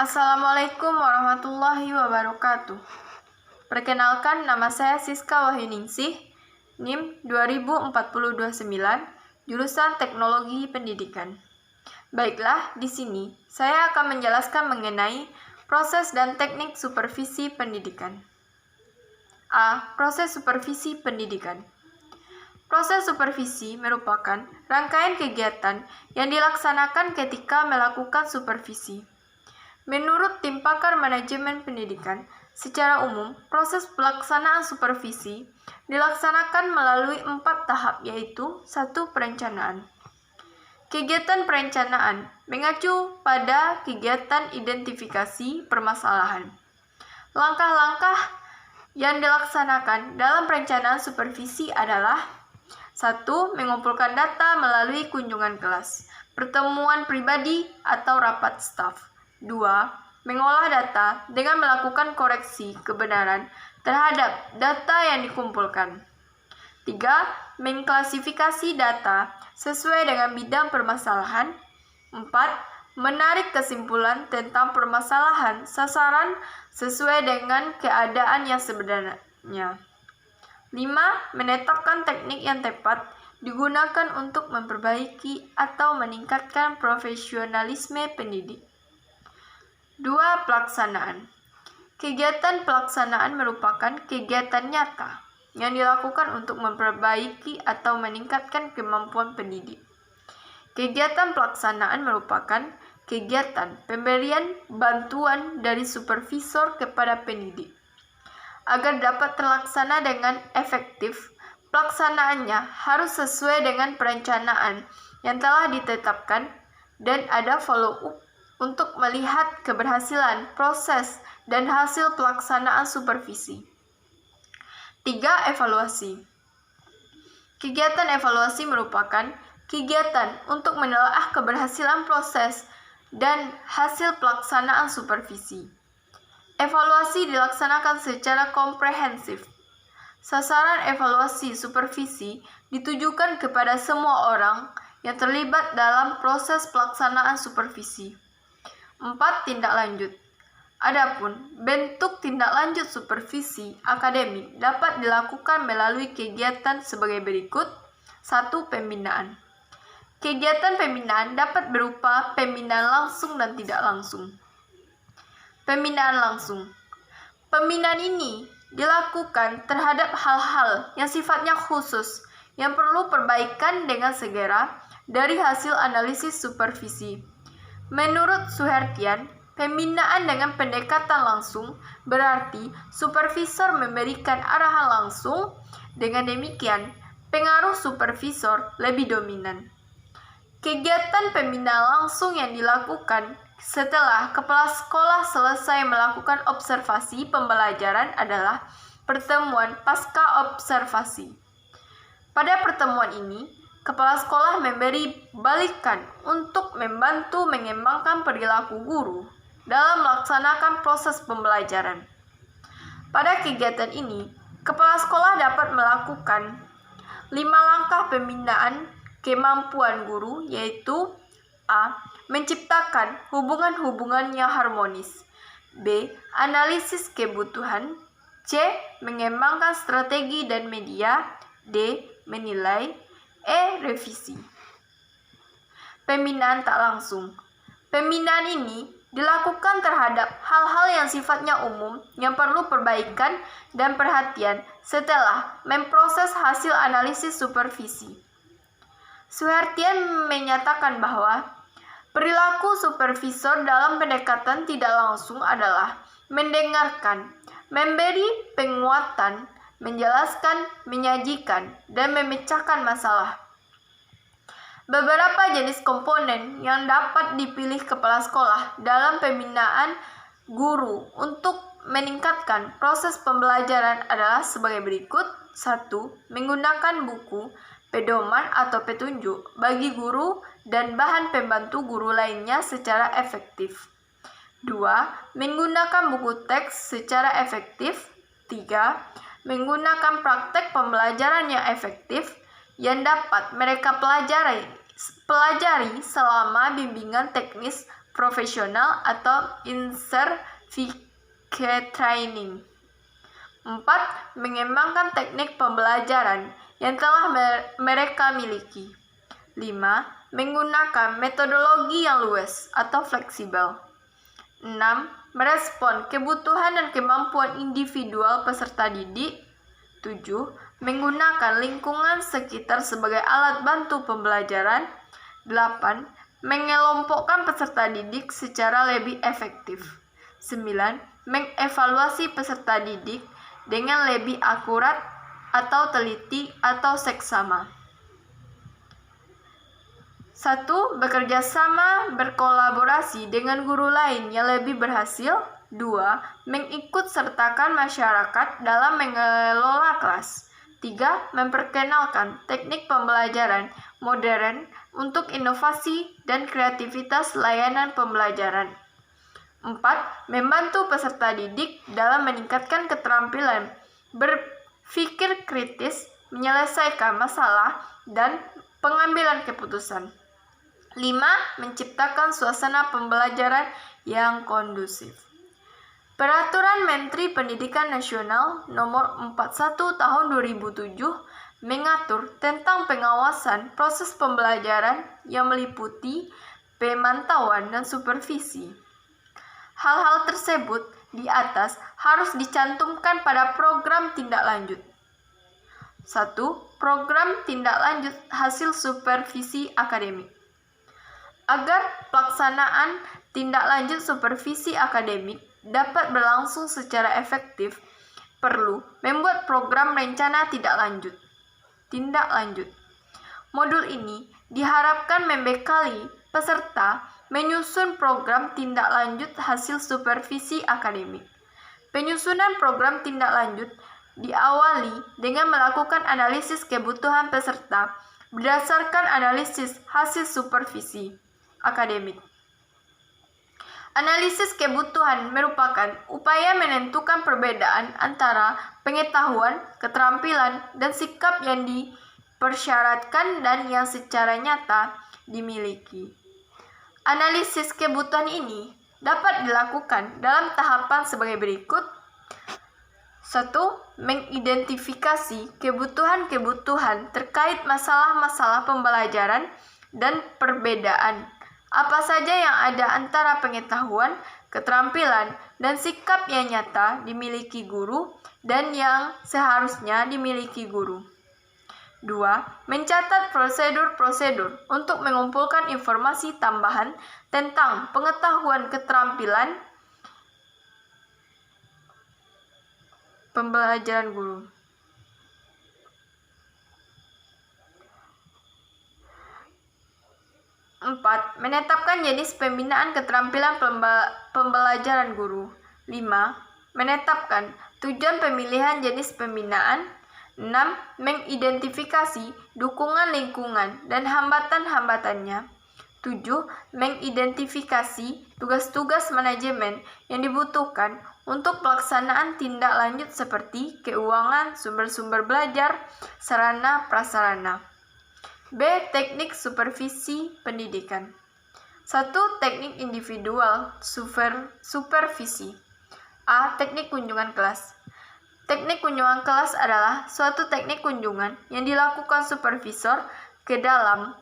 Assalamualaikum warahmatullahi wabarakatuh. Perkenalkan, nama saya Siska Wahyuningsih, NIM 204029, jurusan Teknologi Pendidikan. Baiklah, di sini saya akan menjelaskan mengenai proses dan teknik supervisi pendidikan. A. Proses supervisi pendidikan. Proses supervisi merupakan rangkaian kegiatan yang dilaksanakan ketika melakukan supervisi. Menurut tim pakar manajemen pendidikan, secara umum, proses pelaksanaan supervisi dilaksanakan melalui 4 tahap, yaitu 1. Perencanaan. Kegiatan perencanaan mengacu pada kegiatan identifikasi permasalahan. Langkah-langkah yang dilaksanakan dalam perencanaan supervisi adalah 1. Mengumpulkan data melalui kunjungan kelas, pertemuan pribadi atau rapat staf. 2. Mengolah data dengan melakukan koreksi kebenaran terhadap data yang dikumpulkan. 3. Mengklasifikasi data sesuai dengan bidang permasalahan. 4. Menarik kesimpulan tentang permasalahan sasaran sesuai dengan keadaan yang sebenarnya. 5. Menetapkan teknik yang tepat digunakan untuk memperbaiki atau meningkatkan profesionalisme pendidik. 2. Pelaksanaan. Kegiatan pelaksanaan merupakan kegiatan nyata yang dilakukan untuk memperbaiki atau meningkatkan kemampuan pendidik. Kegiatan pelaksanaan merupakan kegiatan pemberian bantuan dari supervisor kepada pendidik. Agar dapat terlaksana dengan efektif, pelaksanaannya harus sesuai dengan perencanaan yang telah ditetapkan dan ada follow-up untuk melihat keberhasilan proses dan hasil pelaksanaan supervisi. 3. Evaluasi. Kegiatan evaluasi merupakan kegiatan untuk menelaah keberhasilan proses dan hasil pelaksanaan supervisi. Evaluasi dilaksanakan secara komprehensif. Sasaran evaluasi supervisi ditujukan kepada semua orang yang terlibat dalam proses pelaksanaan supervisi. 4. Tindak lanjut. Adapun bentuk tindak lanjut supervisi akademik dapat dilakukan melalui kegiatan sebagai berikut. 1. Pembinaan. Kegiatan pembinaan dapat berupa pembinaan langsung dan tidak langsung. Pembinaan langsung. Pembinaan ini dilakukan terhadap hal-hal yang sifatnya khusus yang perlu perbaikan dengan segera dari hasil analisis supervisi. Menurut Suhertian, pembinaan dengan pendekatan langsung berarti supervisor memberikan arahan langsung, dengan demikian pengaruh supervisor lebih dominan. Kegiatan pembinaan langsung yang dilakukan setelah kepala sekolah selesai melakukan observasi pembelajaran adalah pertemuan pasca observasi. Pada pertemuan ini, kepala sekolah memberi balikan untuk membantu mengembangkan perilaku guru dalam melaksanakan proses pembelajaran. Pada kegiatan ini, kepala sekolah dapat melakukan 5 langkah pembinaan kemampuan guru, yaitu A. Menciptakan hubungan-hubungan yang harmonis. B. Analisis kebutuhan. C. Mengembangkan strategi dan media. D. Menilai. E. Revisi. Pembinaan tak langsung. Pembinaan ini dilakukan terhadap hal-hal yang sifatnya umum yang perlu perbaikan dan perhatian setelah memproses hasil analisis supervisi. Suhertian menyatakan bahwa perilaku supervisor dalam pendekatan tidak langsung adalah mendengarkan, memberi penguatan, menjelaskan, menyajikan, dan memecahkan masalah. Beberapa jenis komponen yang dapat dipilih kepala sekolah dalam pembinaan guru untuk meningkatkan proses pembelajaran adalah sebagai berikut. 1. Menggunakan buku, pedoman atau petunjuk bagi guru dan bahan pembantu guru lainnya secara efektif. 2. Menggunakan buku teks secara efektif. 3. Menggunakan praktek pembelajaran yang efektif yang dapat mereka pelajari selama bimbingan teknis profesional atau in-certificate training. 4. Mengembangkan teknik pembelajaran yang telah mereka miliki. 5. Menggunakan metodologi yang luas atau fleksibel. 6. Merespon kebutuhan dan kemampuan individual peserta didik. 7. Menggunakan lingkungan sekitar sebagai alat bantu pembelajaran. 8. Mengelompokkan peserta didik secara lebih efektif. 9. Mengevaluasi peserta didik dengan lebih akurat atau teliti atau seksama. 1. Bekerja sama berkolaborasi dengan guru lain yang lebih berhasil. 2. Mengikut sertakan masyarakat dalam mengelola kelas. 3. Memperkenalkan teknik pembelajaran modern untuk inovasi dan kreativitas layanan pembelajaran. 4. Membantu peserta didik dalam meningkatkan keterampilan berpikir kritis, menyelesaikan masalah, dan pengambilan keputusan. 5. Menciptakan suasana pembelajaran yang kondusif. Peraturan Menteri Pendidikan Nasional Nomor 41 Tahun 2007 mengatur tentang pengawasan proses pembelajaran yang meliputi pemantauan dan supervisi. Hal-hal tersebut di atas harus dicantumkan pada program tindak lanjut. 1. Program tindak lanjut hasil supervisi akademik. Agar pelaksanaan tindak lanjut supervisi akademik dapat berlangsung secara efektif, perlu membuat program rencana tindak lanjut. Modul ini diharapkan membekali peserta menyusun program tindak lanjut hasil supervisi akademik. Penyusunan program tindak lanjut diawali dengan melakukan analisis kebutuhan peserta berdasarkan analisis hasil supervisi akademik. Analisis kebutuhan merupakan upaya menentukan perbedaan antara pengetahuan, keterampilan, dan sikap yang dipersyaratkan dan yang secara nyata dimiliki. Analisis kebutuhan ini dapat dilakukan dalam tahapan sebagai berikut. 1. Mengidentifikasi kebutuhan-kebutuhan terkait masalah-masalah pembelajaran dan perbedaan apa saja yang ada antara pengetahuan, keterampilan, dan sikap yang nyata dimiliki guru dan yang seharusnya dimiliki guru. 2. Mencatat prosedur-prosedur untuk mengumpulkan informasi tambahan tentang pengetahuan keterampilan pembelajaran guru. 4. Menetapkan jenis pembinaan keterampilan pembelajaran guru. 5. Menetapkan tujuan pemilihan jenis pembinaan. 6. Mengidentifikasi dukungan lingkungan dan hambatan-hambatannya. 7. Mengidentifikasi tugas-tugas manajemen yang dibutuhkan untuk pelaksanaan tindak lanjut seperti keuangan, sumber-sumber belajar, sarana prasarana. B. Teknik supervisi pendidikan. 1. Teknik individual supervisi. A. Teknik kunjungan kelas. Teknik kunjungan kelas adalah suatu teknik kunjungan yang dilakukan supervisor ke dalam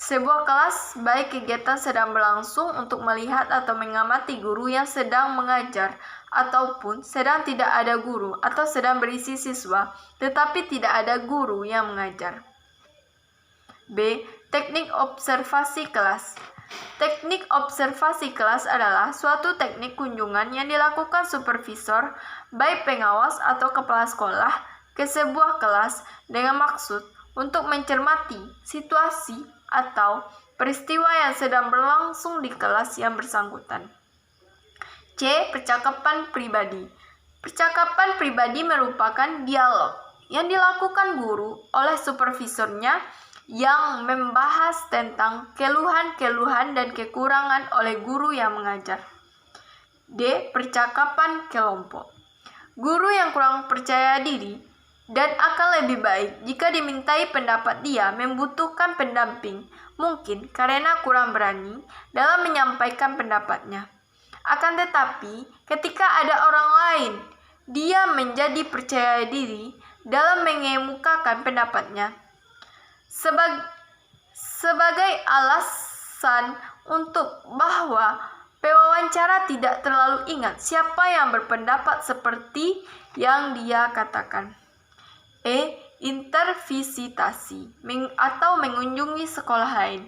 sebuah kelas baik kegiatan sedang berlangsung untuk melihat atau mengamati guru yang sedang mengajar ataupun sedang tidak ada guru atau sedang berisi siswa tetapi tidak ada guru yang mengajar. B. Teknik observasi kelas. Teknik observasi kelas adalah suatu teknik kunjungan yang dilakukan supervisor, baik pengawas atau kepala sekolah, ke sebuah kelas dengan maksud untuk mencermati situasi atau peristiwa yang sedang berlangsung di kelas yang bersangkutan. C. Percakapan pribadi. Percakapan pribadi merupakan dialog yang dilakukan guru oleh supervisornya yang membahas tentang keluhan-keluhan dan kekurangan oleh guru yang mengajar. D. Percakapan kelompok. Guru yang kurang percaya diri dan akan lebih baik jika dimintai pendapat dia membutuhkan pendamping Mungkin karena kurang berani dalam menyampaikan pendapatnya. Akan tetapi, ketika ada orang lain, dia menjadi percaya diri dalam mengemukakan pendapatnya. Sebagai alasan untuk bahwa pewawancara tidak terlalu ingat siapa yang berpendapat seperti yang dia katakan. Intervisitasi atau mengunjungi sekolah lain.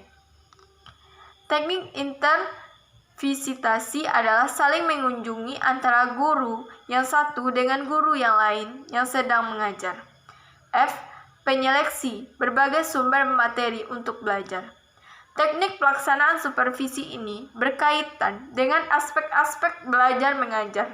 Teknik intervisitasi adalah saling mengunjungi antara guru yang satu dengan guru yang lain yang sedang mengajar. Penyeleksi berbagai sumber materi untuk belajar. Teknik pelaksanaan supervisi ini berkaitan dengan aspek-aspek belajar mengajar.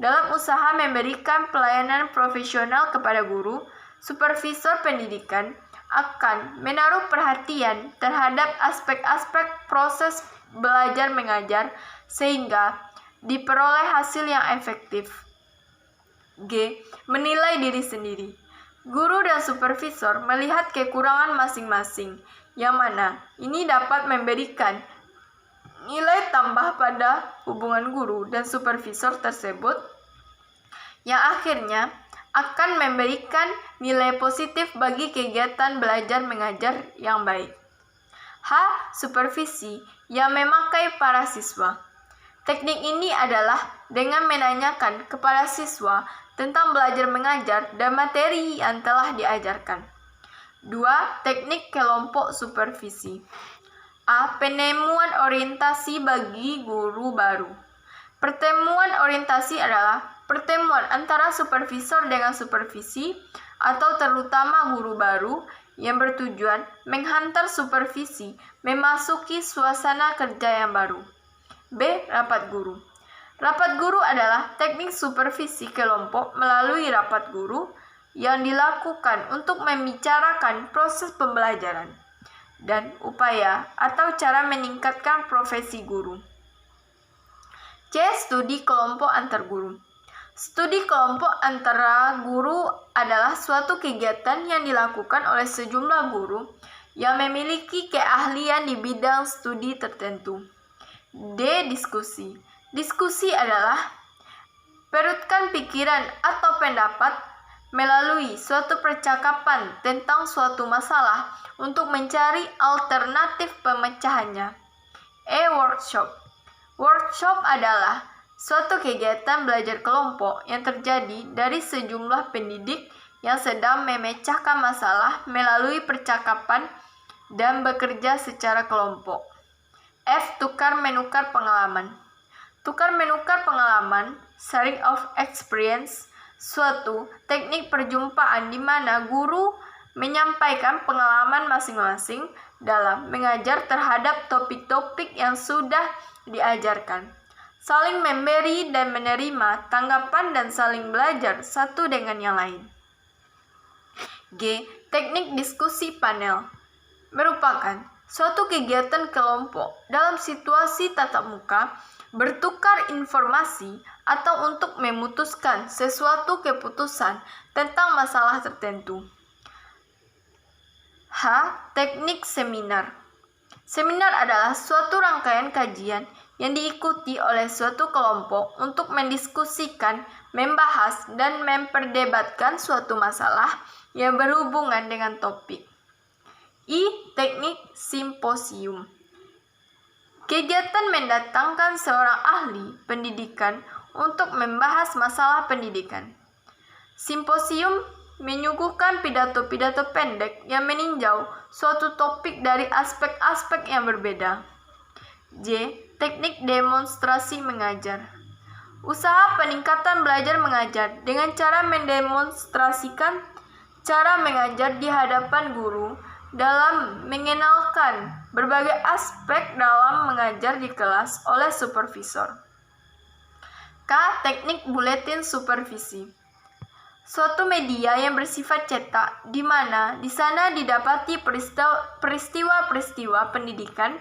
Dalam usaha memberikan pelayanan profesional kepada guru, supervisor pendidikan akan menaruh perhatian terhadap aspek-aspek proses belajar mengajar sehingga diperoleh hasil yang efektif. Menilai diri sendiri. Guru dan supervisor melihat kekurangan masing-masing, yang mana ini dapat memberikan nilai tambah pada hubungan guru dan supervisor tersebut, yang akhirnya akan memberikan nilai positif bagi kegiatan belajar mengajar yang baik. Supervisi yang memakai para siswa. Teknik ini adalah dengan menanyakan kepada siswa tentang belajar mengajar dan materi yang telah diajarkan. 2. Teknik kelompok supervisi. Penemuan orientasi bagi guru baru. Pertemuan orientasi adalah pertemuan antara supervisor dengan supervisi atau terutama guru baru yang bertujuan menghantar supervisi memasuki suasana kerja yang baru. Rapat guru. Rapat guru adalah teknik supervisi kelompok melalui rapat guru yang dilakukan untuk membicarakan proses pembelajaran dan upaya atau cara meningkatkan profesi guru. Studi kelompok antar guru. Studi kelompok antara guru adalah suatu kegiatan yang dilakukan oleh sejumlah guru yang memiliki keahlian di bidang studi tertentu. Diskusi. Diskusi adalah perutkan pikiran atau pendapat melalui suatu percakapan tentang suatu masalah untuk mencari alternatif pemecahannya. Workshop. Workshop adalah suatu kegiatan belajar kelompok yang terjadi dari sejumlah pendidik yang sedang memecahkan masalah melalui percakapan dan bekerja secara kelompok. Tukar-menukar pengalaman. Tukar-menukar pengalaman, sharing of experience, suatu teknik perjumpaan di mana guru menyampaikan pengalaman masing-masing dalam mengajar terhadap topik-topik yang sudah diajarkan. Saling memberi dan menerima tanggapan dan saling belajar satu dengan yang lain. Teknik diskusi panel merupakan suatu kegiatan kelompok dalam situasi tatap muka bertukar informasi atau untuk memutuskan sesuatu keputusan tentang masalah tertentu. Teknik seminar. Seminar adalah suatu rangkaian kajian yang diikuti oleh suatu kelompok untuk mendiskusikan, membahas, dan memperdebatkan suatu masalah yang berhubungan dengan topik. Teknik simposium. Kegiatan mendatangkan seorang ahli pendidikan untuk membahas masalah pendidikan. Simposium menyuguhkan pidato-pidato pendek yang meninjau suatu topik dari aspek-aspek yang berbeda. Teknik demonstrasi mengajar. Usaha peningkatan belajar mengajar dengan cara mendemonstrasikan cara mengajar di hadapan guru dalam mengenalkan berbagai aspek dalam mengajar di kelas oleh supervisor. Teknik buletin supervisi. Suatu media yang bersifat cetak di mana di sana didapati peristiwa-peristiwa pendidikan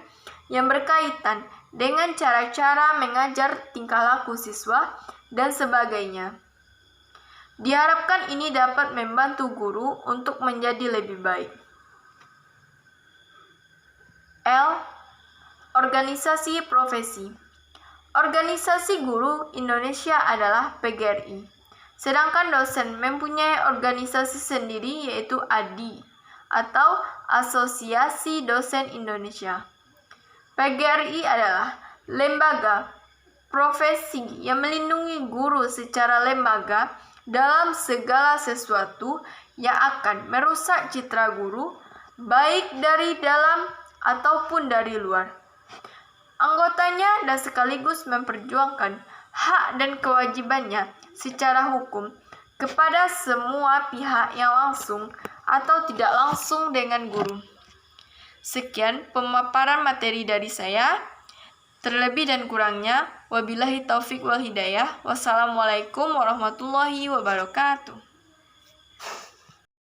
yang berkaitan dengan cara-cara mengajar, tingkah laku siswa, dan sebagainya. Diharapkan ini dapat membantu guru untuk menjadi lebih baik. L. Organisasi profesi. Organisasi Guru Indonesia adalah PGRI. Sedangkan dosen mempunyai organisasi sendiri yaitu ADI atau Asosiasi Dosen Indonesia. PGRI adalah lembaga profesi yang melindungi guru secara lembaga dalam segala sesuatu yang akan merusak citra guru, baik dari dalam ataupun dari luar. Anggotanya dan sekaligus memperjuangkan hak dan kewajibannya secara hukum kepada semua pihak yang langsung atau tidak langsung dengan guru. Sekian pemaparan materi dari saya. Terlebih dan kurangnya, wabillahi taufik wal hidayah. Wassalamualaikum warahmatullahi wabarakatuh.